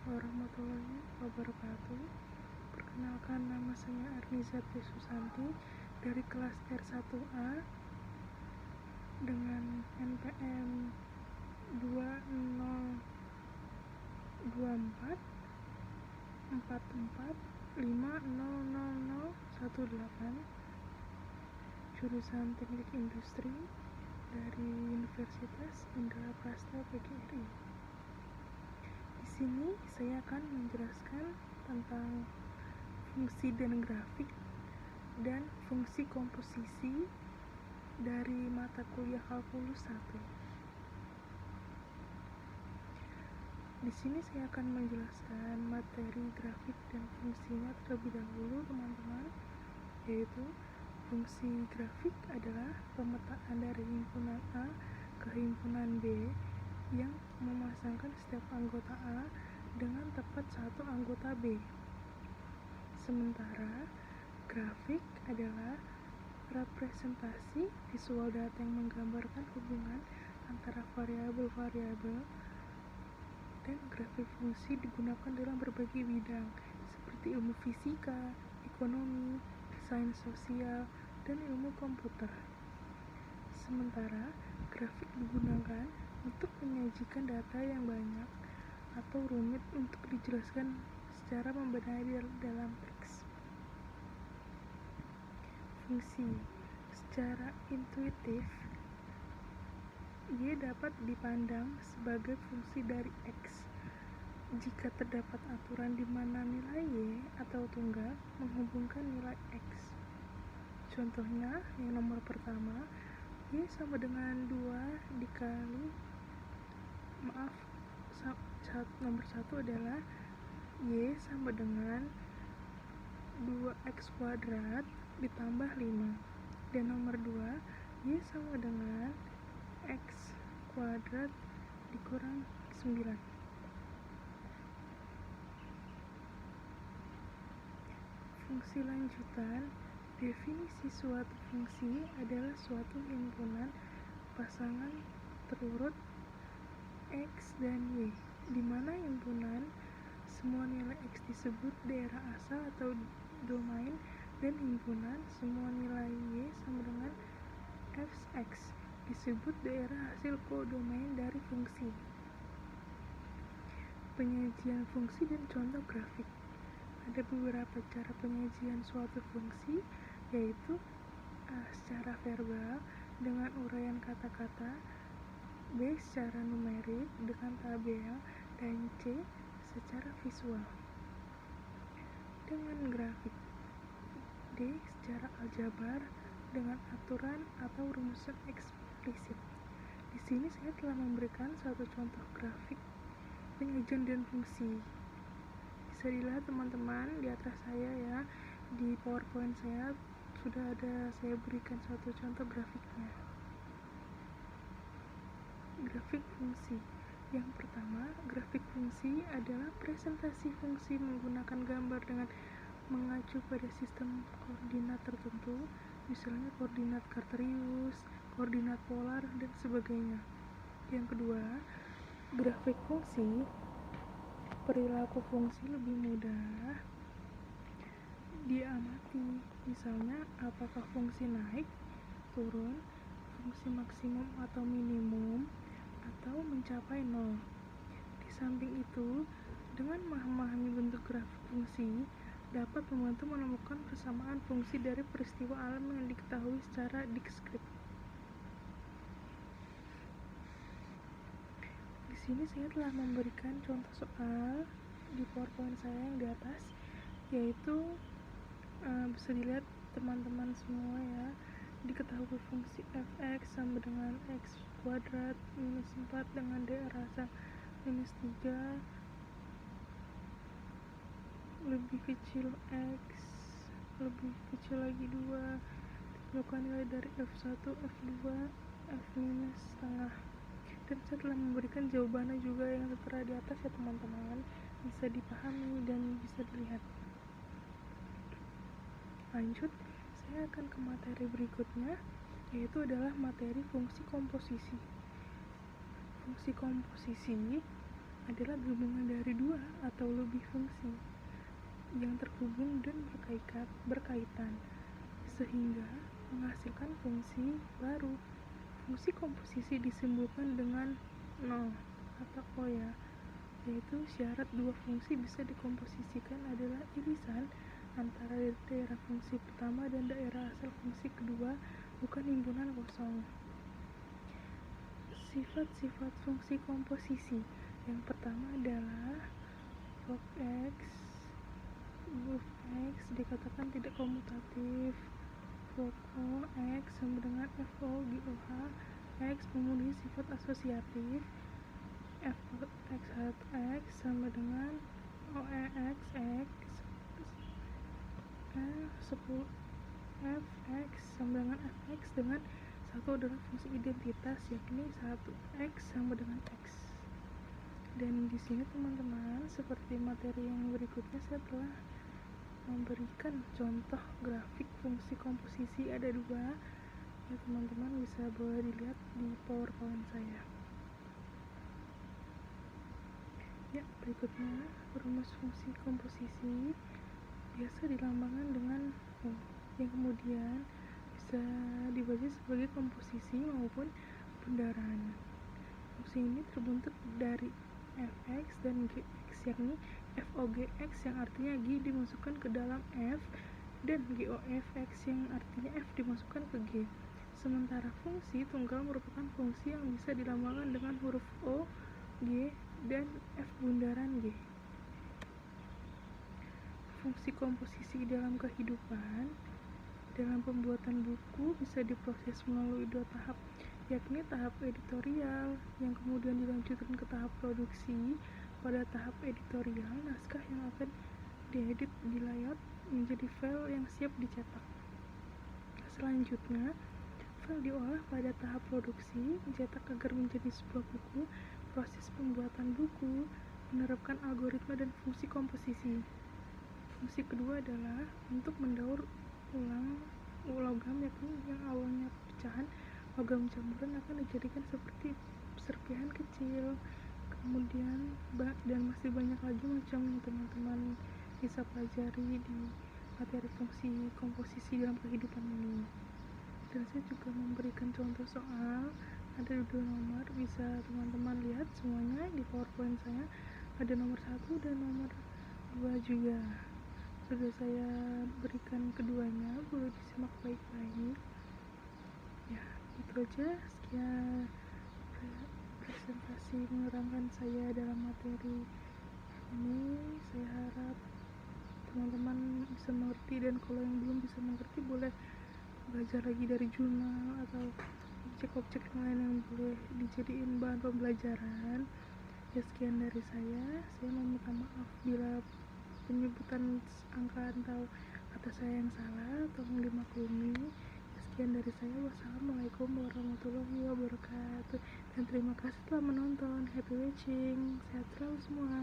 warahmatullahi wabarakatuh. Perkenalkan, nama saya Arniza Susanti dari kelas R1A dengan NPM 2024 44500018, jurusan Teknik Industri dari Universitas Indraprasta PGRI. Di sini saya akan menjelaskan tentang fungsi grafik dan fungsi komposisi dari mata kuliah kalkulus 1. Di sini saya akan menjelaskan materi grafik dan fungsinya terlebih dahulu, teman-teman, yaitu fungsi grafik adalah pemetaan dari himpunan A ke himpunan B yang memasangkan setiap anggota A dengan tepat satu anggota B. Sementara grafik adalah representasi visual data yang menggambarkan hubungan antara variabel-variabel, dan grafik fungsi digunakan dalam berbagai bidang seperti ilmu fisika, ekonomi, sains sosial, dan ilmu komputer. Sementara grafik digunakan untuk menyajikan data yang banyak atau rumit untuk dijelaskan secara membenahi dalam teks. Fungsi secara intuitif, ia dapat dipandang sebagai fungsi dari X jika terdapat aturan di mana nilai Y atau tunggal menghubungkan nilai X. Contohnya, yang nomor pertama, Y sama dengan 2 dikali nomor 1 adalah Y sama dengan 2x kuadrat ditambah 5, dan nomor 2, Y sama dengan x kuadrat dikurang 9. Fungsi lanjutan. Definisi suatu fungsi adalah suatu himpunan pasangan terurut X dan Y, di mana himpunan semua nilai X disebut daerah asal atau domain, dan himpunan semua nilai Y sama dengan Fx disebut daerah hasil kodomain dari fungsi. Penyajian fungsi dan contoh grafik. Ada beberapa cara penyajian suatu fungsi, yaitu A. Secara verbal dengan uraian kata-kata, B. Secara numerik dengan tabel, dan C. Secara visual dengan grafik. D. Secara aljabar dengan aturan atau rumusan eksplisit. Di sini saya telah memberikan satu contoh grafik penyajian dan fungsi. Bisa dilihat teman-teman di atas saya ya, di PowerPoint saya sudah ada saya berikan satu contoh grafiknya. Grafik fungsi. Yang pertama, grafik fungsi adalah presentasi fungsi menggunakan gambar dengan mengacu pada sistem koordinat tertentu, misalnya koordinat Cartesius, koordinat polar, dan sebagainya. Yang kedua, grafik fungsi, perilaku fungsi lebih mudah diamati, misalnya apakah fungsi naik, turun, fungsi maksimum atau minimum, atau mencapai 0. Di samping itu, dengan memahami bentuk grafik fungsi dapat membantu menemukan persamaan fungsi dari peristiwa alam yang diketahui secara diskrit. Di sini saya telah memberikan contoh soal di PowerPoint saya yang di atas, yaitu bisa dilihat teman-teman semua ya, diketahui fungsi fx sama dengan x kuadrat minus 4 dengan d rasa minus 3 lebih kecil x lebih kecil lagi 2, ditentukan nilai dari f1, f2, f minus setengah. Dan saya telah memberikan jawabannya juga yang tertera di atas ya teman-teman, bisa dipahami dan bisa dilihat. Lanjut, saya akan ke materi berikutnya, yaitu adalah materi fungsi komposisi. Fungsi komposisi adalah gabungan dari dua atau lebih fungsi yang terhubung dan berkaitan, sehingga menghasilkan fungsi baru. Fungsi komposisi disimbolkan dengan no atau O ya, yaitu syarat dua fungsi bisa dikomposisikan adalah irisan antara daerah fungsi pertama dan daerah asal fungsi kedua, bukan himpunan kosong. Sifat-sifat fungsi komposisi yang pertama adalah log X. Log X dikatakan tidak komutatif. Log O X sama dengan FO GOH. X memenuhi sifat asosiatif. F(x1x) sama dengan OEX X. Fx sama dengan Fx dengan satu adalah fungsi identitas, yakni 1x sama dengan x. Dan di sini teman-teman, seperti materi yang berikutnya, saya telah memberikan contoh grafik fungsi komposisi ada dua. Ya, teman-teman bisa boleh dilihat di PowerPoint saya. Ya, berikutnya rumus fungsi komposisi biasa dilambangkan dengan O, yang kemudian bisa dibaca sebagai komposisi maupun bundaran. Fungsi ini terbentuk dari fx dan gx, yakni fogx yang artinya g dimasukkan ke dalam f dan gofx yang artinya f dimasukkan ke g. Sementara fungsi tunggal merupakan fungsi yang bisa dilambangkan dengan huruf O, G, dan F bundaran G. Fungsi komposisi dalam kehidupan, dalam pembuatan buku bisa diproses melalui dua tahap, yakni tahap editorial yang kemudian dilanjutkan ke tahap produksi. Pada tahap editorial, naskah yang akan diedit di layout menjadi file yang siap dicetak. Selanjutnya, file diolah pada tahap produksi, mencetak agar menjadi sebuah buku. Proses pembuatan buku menerapkan algoritma dan fungsi komposisi. Fungsi kedua adalah untuk mendaur ulang logam, yakni yang awalnya pecahan logam campuran akan dijadikan seperti serpihan kecil. Kemudian dan masih banyak lagi macam yang teman-teman bisa pelajari di materi fungsi komposisi dalam kehidupan ini. Dan saya juga memberikan contoh soal, ada dua nomor, bisa teman-teman lihat semuanya di PowerPoint saya. Ada nomor 1 dan nomor 2 juga. Sudah saya berikan keduanya, boleh disimak baik-baik. Ya, itu aja. Sekian presentasi menerangkan saya dalam materi ini. Saya harap teman-teman bisa mengerti, dan kalau yang belum bisa mengerti boleh belajar lagi dari jurnal atau objek-objek yang lain yang boleh dijadiin bahan pembelajaran. Ya, sekian dari saya meminta maaf bila penyebutan angka atau kata saya yang salah, tolong dimaklumi. Sekian dari saya, wassalamualaikum warahmatullahi wabarakatuh, dan terima kasih telah menonton. Happy watching, sehat selalu semua.